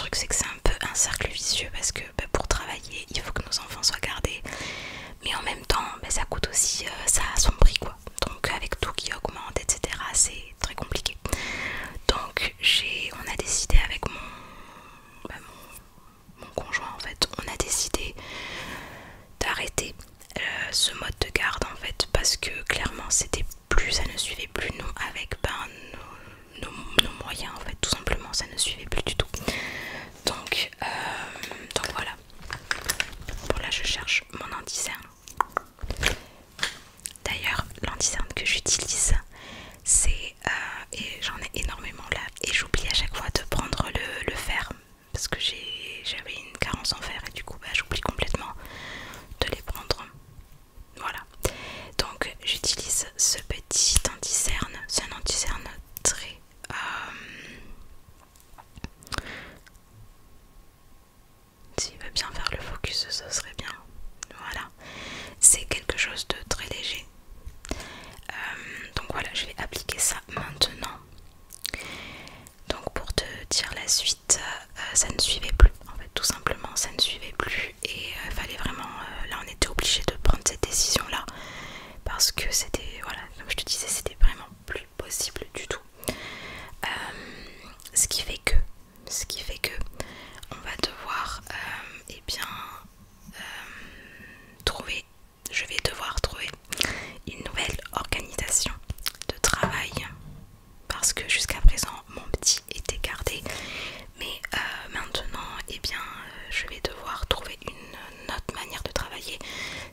truc c'est que c'est un peu un cercle vicieux parce que pour travailler il faut que nos enfants soient gardés, mais en même temps ça coûte aussi, ça a son prix quoi. Donc avec tout qui augmente etc, c'est très compliqué. Donc on a décidé avec mon conjoint en fait, on a décidé d'arrêter ce mode de garde en fait, parce que clairement c'était plus, ça ne suivait plus nous avec nos moyens en fait, tout simplement ça ne suivait plus du tout. Donc voilà. Bon là je cherche mon anti-cerne. D'ailleurs l'anti-cerne que j'utilise c'est et j'en ai énormément là, et j'oublie à chaque fois de prendre le fer parce que j'avais une carence en fer et du coup j'oublie complètement de les prendre. Voilà, donc j'utilise ce petit anti-cerne, c'est un anti-cerne très s'il veut bien faire le focus ce serait bien. Voilà, c'est quelque chose de très léger. Donc voilà, je vais appliquer ça maintenant. Donc pour te dire la suite, ça ne suivait plus en fait, tout simplement ça ne suivait plus, et fallait vraiment, là on était obligé de prendre cette décision là parce que c'était, voilà, comme je te disais, c'était vraiment plus possible du tout. Ce qui fait que on va devoir eh bien trouver, je vais devoir trouver une nouvelle organisation de travail, parce que jusqu'à présent mon petit était gardé, mais maintenant eh bien je vais devoir trouver une autre manière de travailler.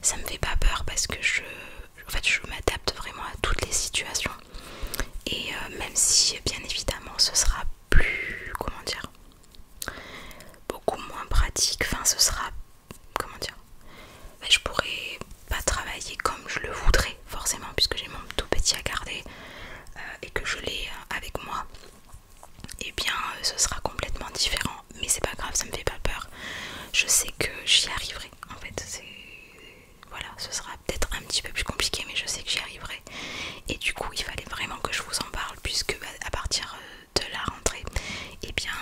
Ça me fait pas peur parce que en fait je m'adapte vraiment à toutes les situations, et même si bien évidemment ce sera plus, comment dire, beaucoup moins pratique, enfin ce sera, comment dire, je pourrais pas travailler comme je le voudrais forcément puisque j'ai mon tout petit à garder et que je l'ai avec moi, et bien ce sera complètement différent, mais c'est pas grave, ça me fait pas peur, je sais que j'y arriverai en fait. Voilà, ce sera peut-être un petit peu plus compliqué mais je sais que j'y arriverai, et du coup il fallait vraiment que je vous en parle puisque à partir de la rentrée et bien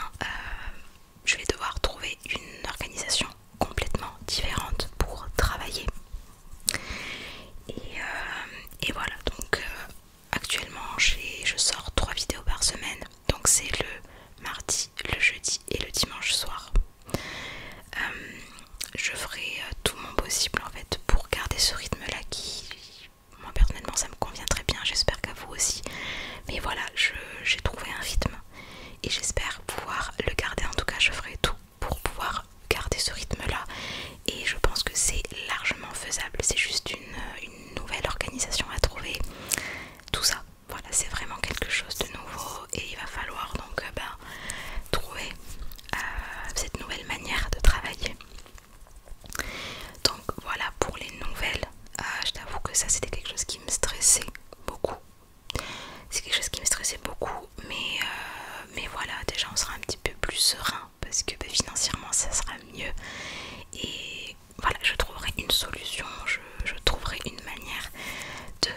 je vais devoir trouver une organisation complètement différente pour travailler. Et voilà, donc actuellement je sors 3 vidéos par semaine, donc c'est le mardi, le jeudi et le dimanche soir. Je ferai tout mon possible en fait pour garder ce rythme là qui, moi personnellement ça me convient très bien, j'espère qu'à vous aussi, mais voilà, j'ai trouvé un rythme et j'espère pouvoir le garder. En tout cas je ferai tout pour pouvoir garder ce rythme là, et je pense que c'est largement faisable, c'est juste une nouvelle organisation à trouver, tout ça, voilà, c'est vraiment quelque chose de nouveau et il va falloir donc trouver cette nouvelle manière de travailler. Donc voilà pour les nouvelles. Je t'avoue que ça c'était quelque chose qui me stressait beaucoup. C'est quelque chose qui me stressait beaucoup, mais voilà, déjà on sera un petit peu plus serein parce que financièrement ça sera mieux. Et voilà, je trouverai une solution, je trouverai une manière de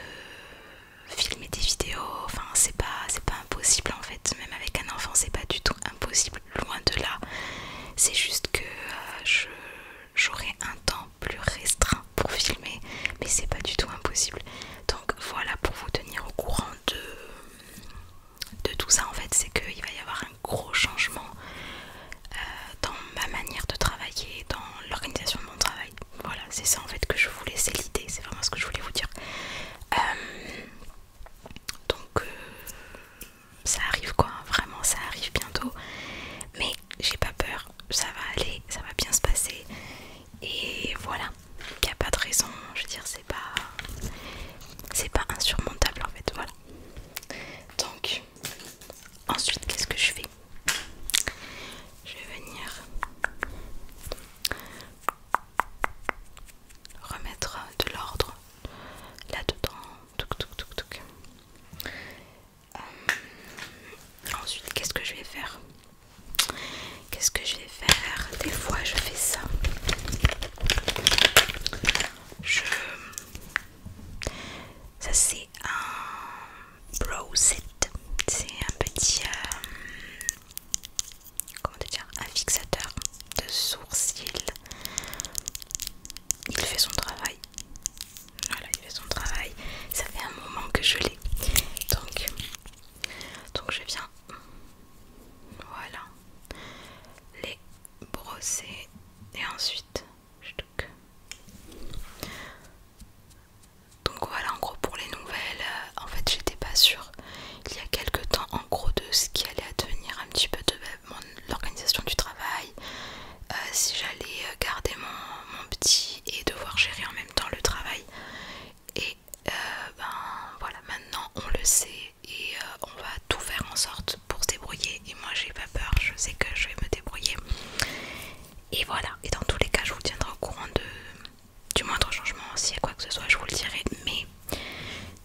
filmer des vidéos. Enfin c'est pas impossible en fait, même avec un enfant c'est pas du tout impossible, loin de là. C'est juste que j'aurai un temps plus restreint pour filmer, mais c'est pas du tout impossible. Donc voilà, pour vous tenir au courant de tout ça en fait, c'est qu'il va y avoir un gros changement dans ma manière de travailler, dans l'organisation de mon travail. Voilà, c'est ça en fait que je voulais, c'est l'idée, c'est vraiment ce que je voulais vous dire. Donc ça arrive quoi, vraiment ça arrive bientôt, mais j'ai pas peur, ça va aller, ça va bien se passer, et voilà, il n'y a pas de raison, je veux dire c'est pas insurmontable en fait, voilà. Donc ensuite qu'est-ce que je fais? Je vais venir remettre de l'ordre là-dedans, touc touc touc touc. Ensuite qu'est-ce que je vais faire? Des fois je fais ça. Ça c'est un brow set. C'est un petit comment te dire, un fixateur Et voilà, et dans tous les cas je vous tiendrai au courant du moindre changement. S'il y a quoi que ce soit je vous le dirai, mais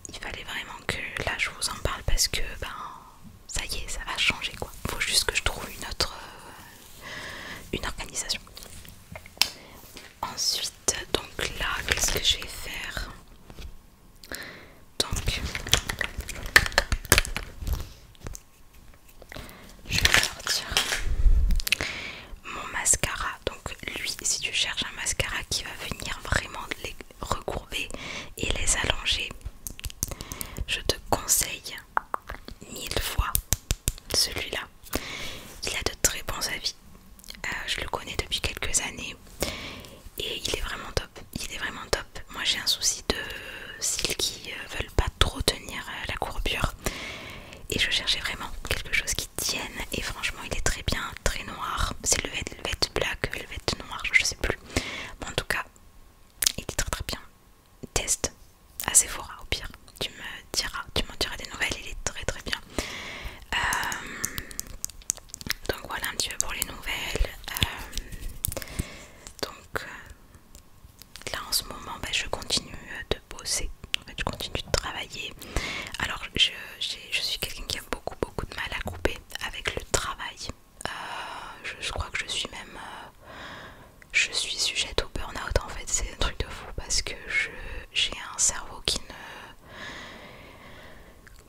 il fallait vraiment que là je vous en parle parce que ben ça y est, ça va changer quoi. Faut juste que je trouve une organisation. Ensuite, donc là, qu'est-ce que je vais faire? Donc je vais sortir mon mascara. Donc lui, si tu cherches un mascara qui va venir vraiment les recourber et les allonger, je te conseille 1000 fois celui-là. Il a de très bons avis. Je le connais depuis quelques années et il est vraiment top. Il est vraiment top. Moi j'ai un souci de cils qui veulent pas trop tenir la courbure et je cherchais vraiment quelque chose qui tienne et franchement il est très bien, très noir. C'est le Velvet Black, Velvet noir, je sais plus. Mais en tout cas, il est très très bien. Test à Sephora au pire. Tu m'en diras des nouvelles, il est très très bien. Donc voilà un petit peu pour les nouvelles. Donc là en ce moment je continue de bosser. En fait je continue de travailler. Alors je suis quelqu'un qui a beaucoup de mal à couper avec le travail. Je crois que je suis même je suis sujette au burn-out en fait. C'est un truc de fou parce que j'ai un cerveau qui ne,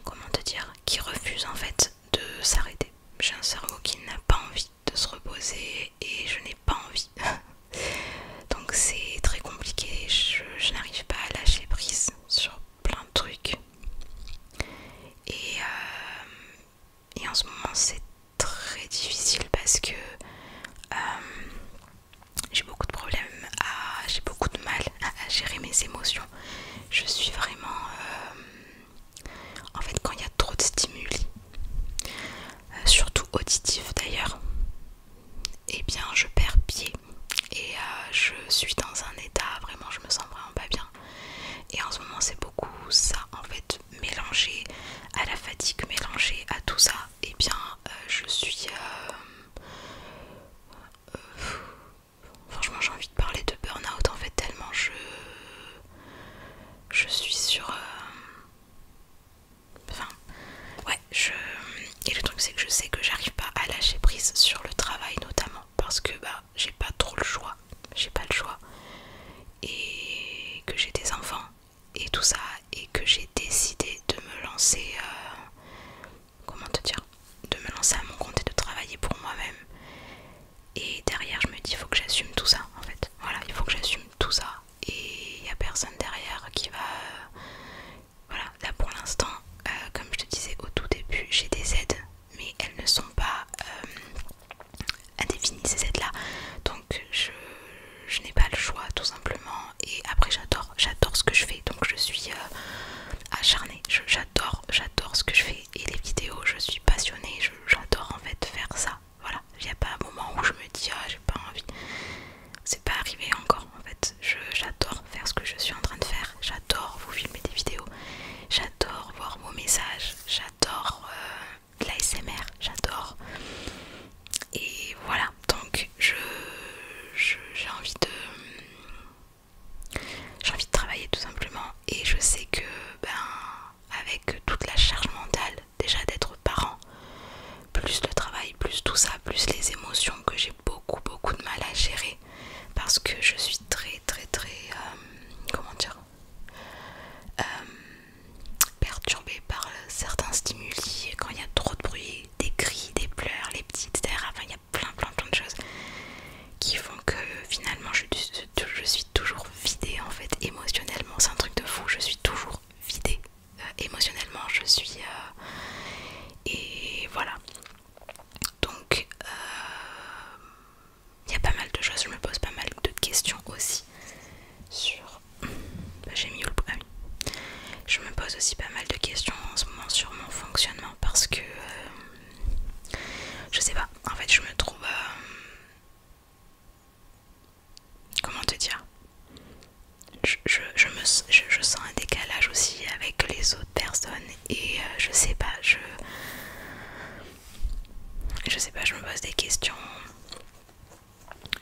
comment te dire, qui refuse en fait de s'arrêter. J'ai un cerveau qui n'a pas envie de se reposer et je n'ai pas envie. Donc c'est très compliqué, je n'arrive pas à lâcher prise sur plein de trucs. Et en ce moment c'est très difficile parce que j'ai beaucoup de problèmes, j'ai beaucoup de mal à gérer mes émotions. Je suis vraiment... en fait quand il y a trop de stimuli, surtout auditifs d'ailleurs, et bien je perds pied. Et je suis dans un état, vraiment je me sens vraiment pas bien. Et en ce moment c'est beaucoup ça en fait, mélangé à la fatigue, mélangé à tout ça. Et bien je suis... franchement j'ai envie de parler de burn-out en fait tellement je suis sur... enfin ouais et le truc c'est que je sais que j'arrive pas à lâcher prise sur le travail notamment parce que bah j'ai pas trop le choix. J'ai pas le choix. Et que j'ai des enfants et tout ça et que j'ai décidé de me lancer comment te dire, de me lancer à mon compte et de travailler pour moi-même. Et derrière je me dis il faut que j'assume tout ça en fait. Voilà, il faut que j'assume tout ça et il y a personne derrière qui va... Voilà, là pour l'instant comme je te disais au tout début j'ai des aides mais elles ne sont pas indéfinies ces aides là, donc je n'ai pas le choix tout simplement. Et après j'adore ce que je fais, donc je suis acharnée, j'adore ce que je fais et les vidéos, je suis passionnée, j'adore en fait faire ça. Voilà, il n'y a pas un moment où je me dis ah j'ai pas envie, c'est pas arrivé encore en fait. J'adore faire ce que je suis en train de faire, j'adore vous filmer des vidéos, j'adore voir vos messages, j'adore l'ASMR, j'adore. Et voilà, donc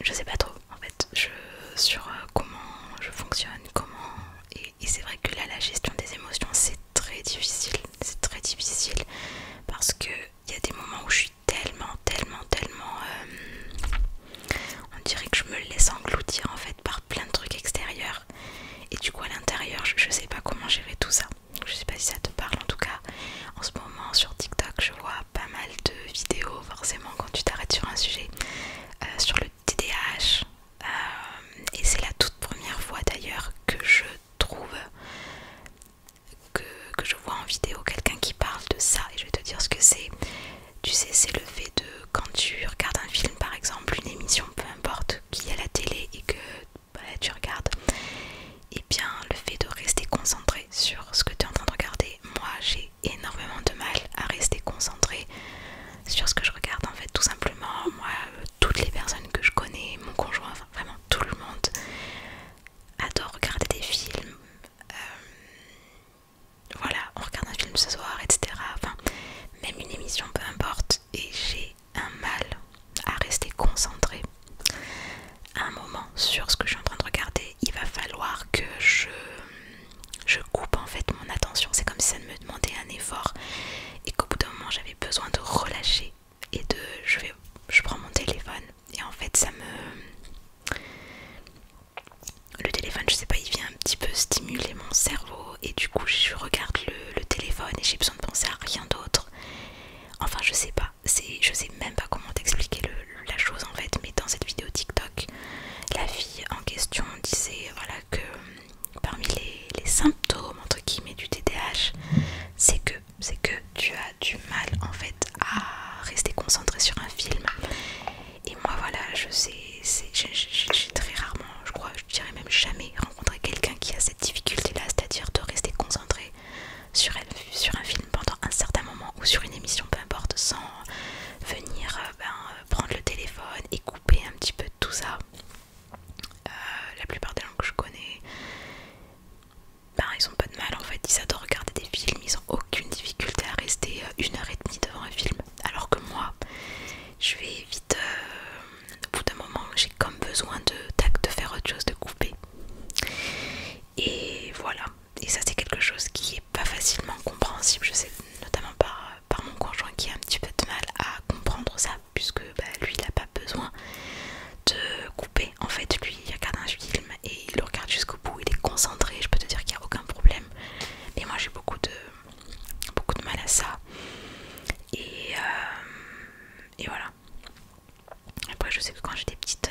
je sais pas trop en fait sur comment je fonctionne, comment et c'est vrai que là la gestion des émotions c'est très difficile, parce que il y a des moments où je suis tellement on dirait que je me laisse engloutir en fait par plein de trucs extérieurs et du coup à l'intérieur je sais pas comment gérer tout ça. Je sais pas si ça te parle. En tout cas en ce moment sur TikTok je vois pas mal de vidéos forcément quand tu t'arrêtes sur un sujet sur le TDAH et c'est la toute première fois d'ailleurs que je trouve que je vois en vidéo quelqu'un qui parle de ça et je vais te dire ce que c'est. Tu sais, c'est le fait de quand tu regardes un film par exemple, une émission, peu importe, qui est à la télé et que tu regardes, et bien le fait de rester concentré sur ce que tu es en train de regarder, moi j'ai énormément de mal à rester concentré sur ce que je regarde en fait, tout simplement. Moi, toutes les personnes que je connais, mon conjoint, enfin vraiment tout le monde adore regarder des films. Voilà, on regarde un film ce soir, etc. Enfin, même une émission, peu importe, et j'ai un mal à rester concentrée à un moment sur ce que je suis en train de regarder. Il va falloir que je coupe en fait mon attention. C'est comme si ça me demandait un effort et qu'au bout d'un moment j'avais besoin de relâcher et je prends mon téléphone et en fait le téléphone, je sais pas, il vient un petit peu stimuler mon cerveau et du coup je regarde le téléphone et j'ai besoin de penser à rien d'autre. Enfin je sais pas, je sais même pas comment t'expliquer la chose en fait, mais dans cette vidéo TikTok, la fille en question disait voilà que parmi les symptômes entre guillemets du TDAH, c'est que tu as du mal en fait à rester concentré sur un film. Et moi voilà, je sais, j'ai très rarement, je crois, je dirais même jamais rencontré quelqu'un qui a cette difficulté là, c'est-à-dire de rester concentré sur un film pendant un certain moment ou sur une émission, peu importe, sans venir prendre le téléphone et couper un petit peu de tout ça. La plupart des gens que je connais, ils ont pas de mal en fait, ils adorent regarder des films, ils ont aucune difficulté à rester 1 heure et demie devant un film, alors que moi je vais vite, au bout d'un moment j'ai comme besoin de faire autre chose, de couper. Et voilà, et ça c'est quelque chose qui est pas facilement compréhensible, je sais, notamment par mon conjoint qui a un petit peu de mal à comprendre ça, puisque lui il a pas besoin de couper. En fait lui il regarde un film et il le regarde jusqu'au bout, il est concentré, je peux te dire qu'il n'y a aucun problème. Mais moi j'ai beaucoup de mal à ça. Et voilà. Après je sais que quand j'étais petite,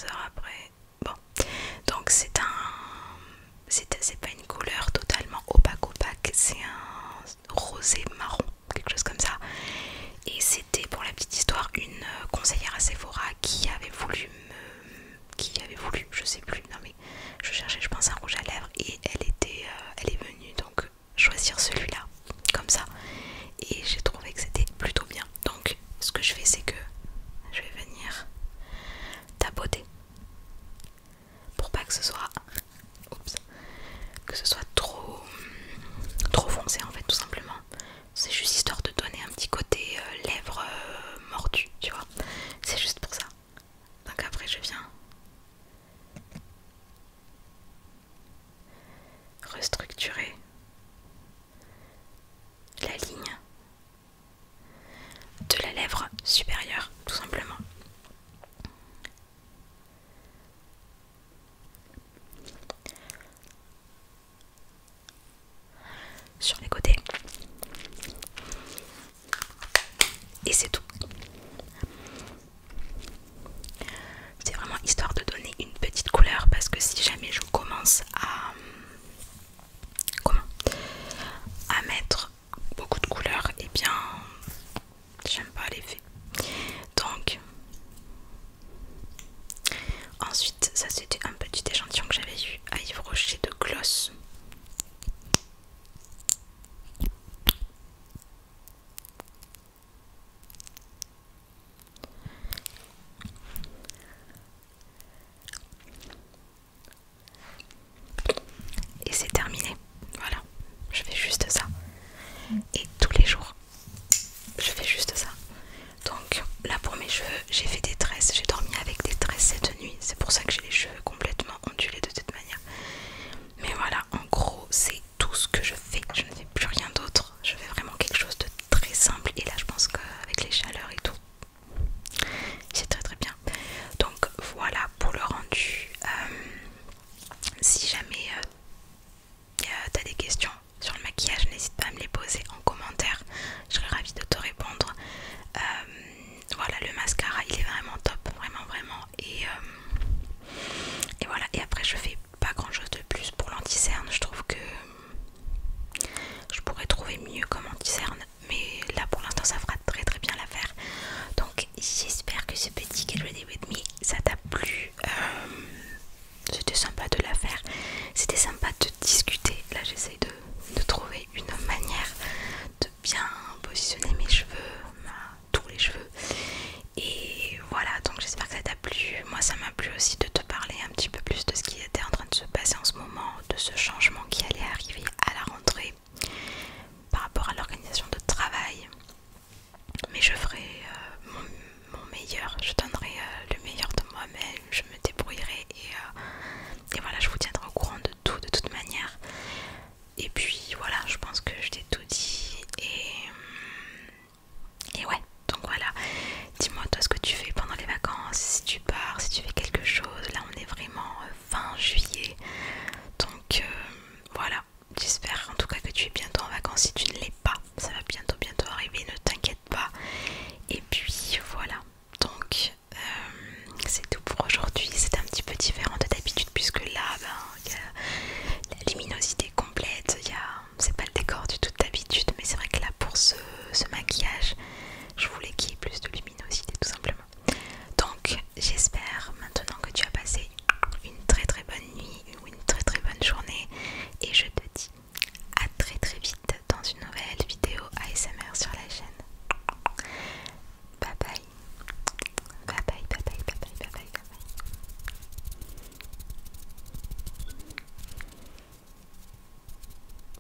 3 heures après. Bon, donc c'est pas une couleur totalement opaque, c'est un rosé marron, quelque chose comme ça. Et c'était, pour la petite histoire, une conseillère à Sephora je sais plus, non mais je cherchais je pense un rouge à lèvres et elle est venue donc choisir celui-là comme ça, et j'ai trouvé que c'était plutôt bien. Donc ce que je fais, c'est que je vais venir tapoter pour pas que ce soit trop foncé en fait, tout simplement. C'est juste histoire de donner un petit côté lèvres mordues, tu vois. C'est juste pour ça. Donc après je viens restructurer la ligne de la lèvre supérieure.